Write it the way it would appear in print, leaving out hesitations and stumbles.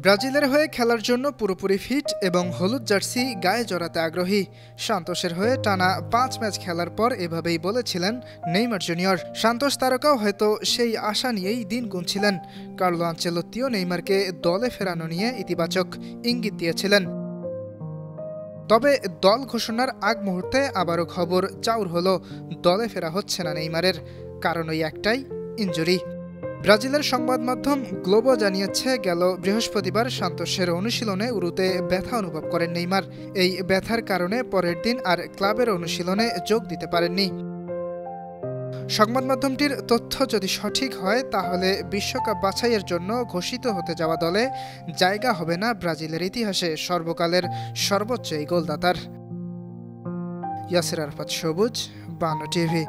ব্রাজিলের হয়ে খেলার জন্য পুরোপুরি ফিট এবং হলুদ জার্সি গায়ে জড়াতে আগ্রহী। সান্তোসের হয়ে টানা ৫ ম্যাচ খেলার পর এভাবেই বলেছিলেন নেইমার জুনিয়র। সান্তোস তারকাও হয়তো সেই আশা নিয়েই দিন গুনছিলেন। কার্লো আনচেলত্তিও নেইমারকে দলে ফেরানো নিয়ে ইতিবাচক ইঙ্গিত দিয়েছিলেন। তবে দল ঘোষণার আগ মুহূর্তে আবারও খবর চাউর হলো, দলে ফেরা হচ্ছে না নেইমারের। কারণ ওই একটাই, ইনজুরি। ব্রাজিলের সংবাদ মাধ্যম গ্লোবো জানিয়েছে, গেল বৃহস্পতিবার সান্তোসের অনুশীলনে উরুতে ব্যথা অনুভব করেন নেইমার। এই ব্যথার কারণে পরের দিন আর ক্লাবের অনুশীলনে যোগ দিতে পারেননি। সংবাদ মাধ্যমটির তথ্য যদি সঠিক হয়, তাহলে বিশ্বকাপ বাছাইয়ের জন্য ঘোষিত হতে যাওয়া দলে জায়গা হবে না ব্রাজিলের ইতিহাসে সর্বকালের সর্বোচ্চ এই গোলদাতার। ইয়াসির আরাফাত সবুজ, বাংলা টিভি।